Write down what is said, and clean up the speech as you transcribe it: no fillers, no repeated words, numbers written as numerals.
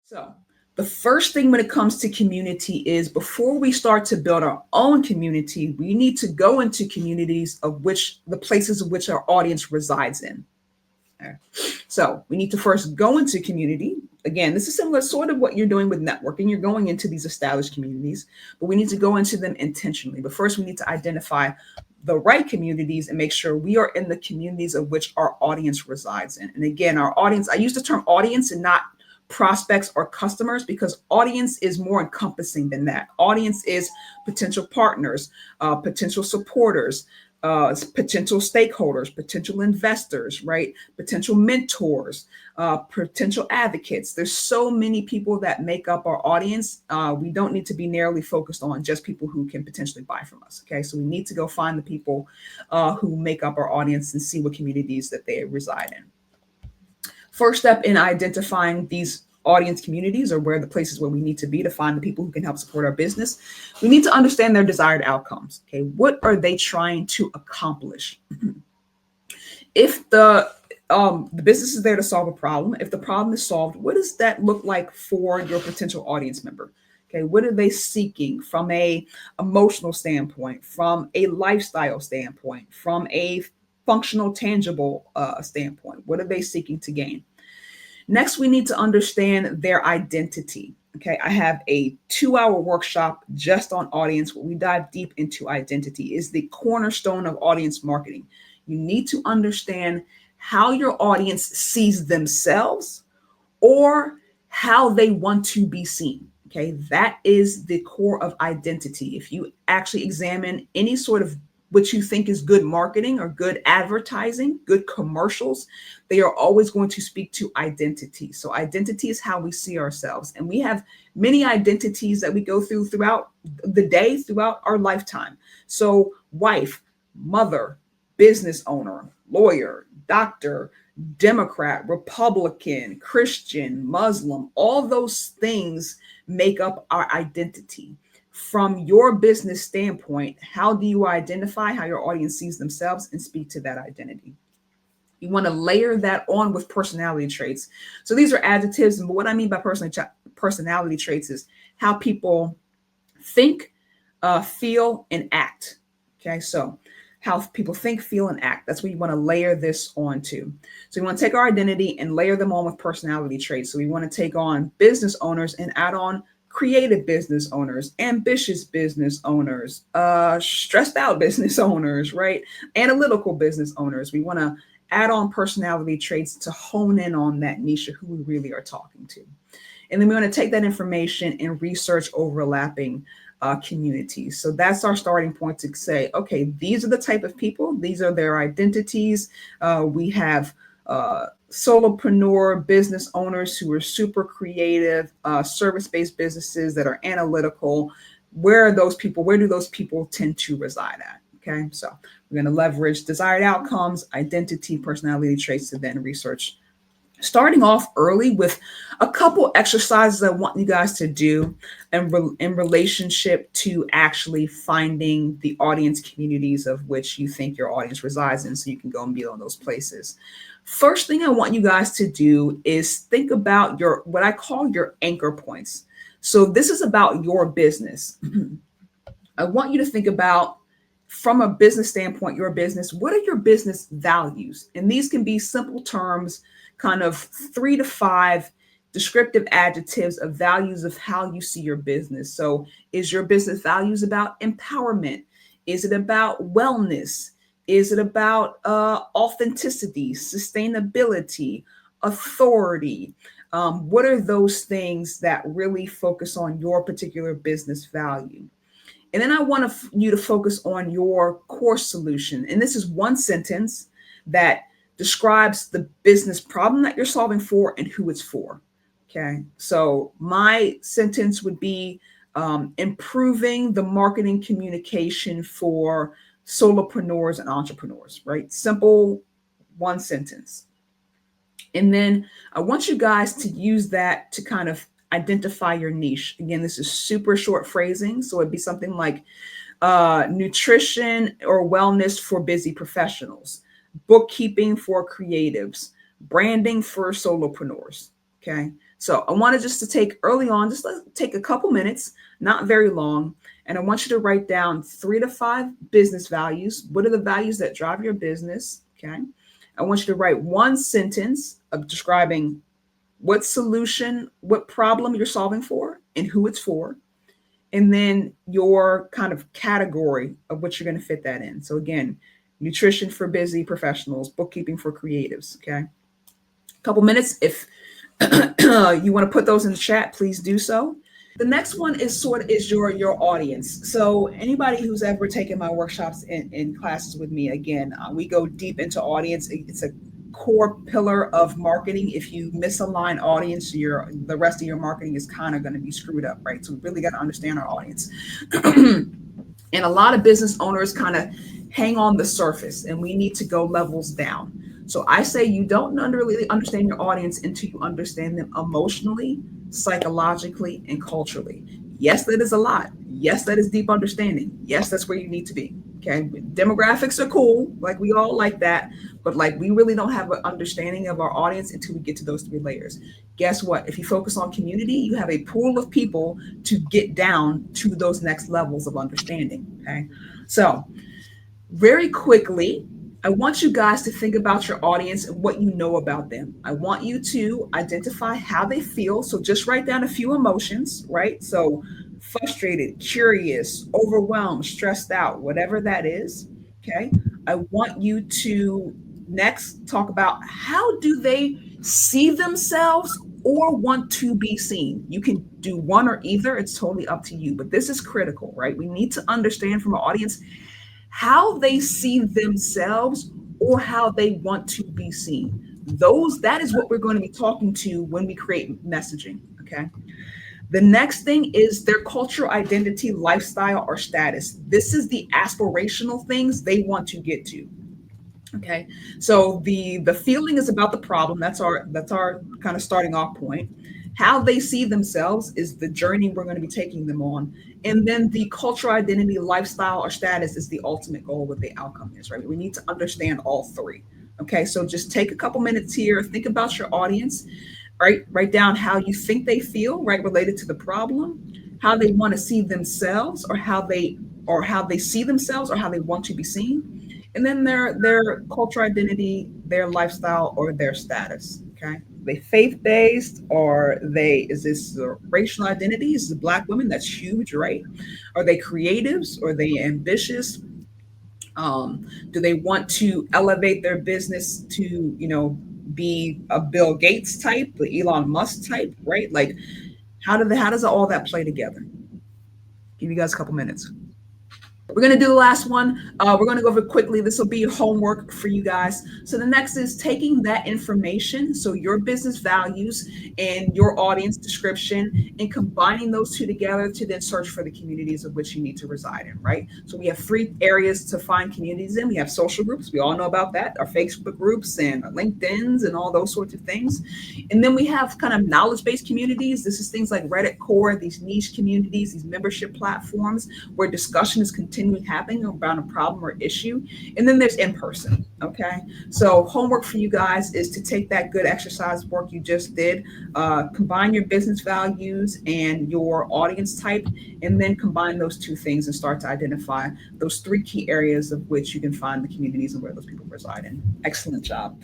So, the first thing when it comes to community is before we start to build our own community, we need to go into communities of which the places of which our audience resides in. Okay. So, we need to first go into community. Again, this is similar sort of what you're doing with networking. You're going into these established communities, but we need to go into them intentionally. But first, we need to identify the right communities and make sure we are in the communities of which our audience resides in. And again, our audience, I use the term audience and not prospects or customers because audience is more encompassing than that. Audience is potential partners, potential supporters, potential stakeholders, potential investors, right? Potential mentors, potential advocates. There's so many people that make up our audience. We don't need to be narrowly focused on just people who can potentially buy from us. Okay, so we need to go find the people who make up our audience and see what communities that they reside in. First step in identifying these audience communities or where the places where we need to be to find the people who can help support our business, we need to understand their desired outcomes. Okay, what are they trying to accomplish? If the business is there to solve a problem, if the problem is solved, what does that look like for your potential audience member? Okay, what are they seeking from a emotional standpoint, from a lifestyle standpoint, from a functional, tangible standpoint? What are they seeking to gain? Next, we need to understand their identity. Okay, I have a 2-hour workshop just on audience where we dive deep into identity. Is the cornerstone of audience marketing. You need to understand how your audience sees themselves or how they want to be seen. Okay, that is the core of identity. If you actually examine any sort of what you think is good marketing or good advertising, good commercials, they are always going to speak to identity. So identity is how we see ourselves. And we have many identities that we go throughout the day, throughout our lifetime. So wife, mother, business owner, lawyer, doctor, Democrat, Republican, Christian, Muslim, all those things make up our identity. From your business standpoint, how do you identify how your audience sees themselves and speak to that identity? You want to layer that on with personality traits. So these are adjectives, but what I mean by personality traits is how people think, feel, and act. Okay, so how people think, feel, and act. That's what you want to layer this onto. So you want to take our identity and layer them on with personality traits. So we want to take on business owners and add on creative business owners, ambitious business owners, stressed out business owners, right? Analytical business owners. We want to add on personality traits to hone in on that niche of who we really are talking to. And then we want to take that information and research overlapping communities. So that's our starting point to say, okay, these are the type of people, these are their identities. We have solopreneur business owners who are super creative, service-based businesses that are analytical. Where are those people? Where do those people tend to reside at? Okay, so we're going to leverage desired outcomes, identity, personality traits to then research. Starting off early with a couple exercises I want you guys to do in relationship to actually finding the audience communities of which you think your audience resides in so you can go and be on those places. First thing I want you guys to do is think about your what I call your anchor points. So this is about your business. I want you to think about from a business standpoint, your business, what are your business values? And these can be simple terms, kind of 3 to 5 descriptive adjectives of values of how you see your business. So is your business values about empowerment? Is it about wellness? Is it about authenticity, sustainability, authority? What are those things that really focus on your particular business value? And then I want you to focus on your core solution. And this is one sentence that describes the business problem that you're solving for and who it's for. Okay. So my sentence would be improving the marketing communication for solopreneurs and entrepreneurs, right? Simple, one sentence. And then I want you guys to use that to kind of identify your niche. Again, this is super short phrasing. So it'd be something like nutrition or wellness for busy professionals, bookkeeping for creatives, branding for solopreneurs. Okay. So I wanted just to take early on, just take a couple minutes, not very long. And I want you to write down 3 to 5 business values. What are the values that drive your business? Okay. I want you to write one sentence of describing what solution, what problem you're solving for and who it's for. And then your kind of category of what you're going to fit that in. So again, nutrition for busy professionals, bookkeeping for creatives. Okay. A couple minutes. If you want to put those in the chat, please do so. The next one is your audience. So anybody who's ever taken my workshops in classes with me, again, we go deep into audience. It's a core pillar of marketing. If you misalign audience, the rest of your marketing is kind of going to be screwed up, right? So we really got to understand our audience. And a lot of business owners kind of hang on the surface, and we need to go levels down. So I say you don't really understand your audience until you understand them emotionally, psychologically, and culturally. Yes, that is a lot. Yes, that is deep understanding. Yes, that's where you need to be. Okay. Demographics are cool. Like we all like that. But like we really don't have an understanding of our audience until we get to those 3 layers. Guess what? If you focus on community, you have a pool of people to get down to those next levels of understanding. Okay. So very quickly, I want you guys to think about your audience and what you know about them. I want you to identify how they feel. So just write down a few emotions, right? So frustrated, curious, overwhelmed, stressed out, whatever that is. Okay. I want you to next talk about how do they see themselves or want to be seen. You can do one or either. It's totally up to you. But this is critical, right? We need to understand from our audience how they see themselves or how they want to be seen. That is what we're going to be talking to when we create messaging. Okay. The next thing is their cultural identity, lifestyle, or status. This is the aspirational things they want to get to. Okay. So the feeling is about the problem. That's our kind of starting off point. How they see themselves is the journey we're going to be taking them on. And then the cultural identity, lifestyle, or status is the ultimate goal, what the outcome is, right? We need to understand all 3. Okay. So just take a couple minutes here, think about your audience, right? Write down how you think they feel, right? Related to the problem, how they want to see themselves or how they see themselves or how they want to be seen. And then their cultural identity, their lifestyle, or their status. Okay. Are they faith-based, or is this racial identity? Is it Black women? That's huge, right? Are they creatives? Are they ambitious? Do they want to elevate their business to, be a Bill Gates type, the Elon Musk type, right? Like, how does all that play together? Give you guys a couple minutes. We're going to do the last one. We're going to go over quickly. This will be homework for you guys. So the next is taking that information, so your business values and your audience description, and combining those 2 together to then search for the communities of which you need to reside in, right? So we have 3 areas to find communities in. We have social groups. We all know about that, our Facebook groups and our LinkedIn's and all those sorts of things. And then we have kind of knowledge-based communities. This is things like Reddit Core, these niche communities, these membership platforms where discussion is continually happening around a problem or issue. And then there's in person. Okay. So homework for you guys is to take that good exercise work you just did, combine your business values and your audience type, and then combine those 2 things and start to identify those 3 key areas of which you can find the communities and where those people reside in. Excellent job.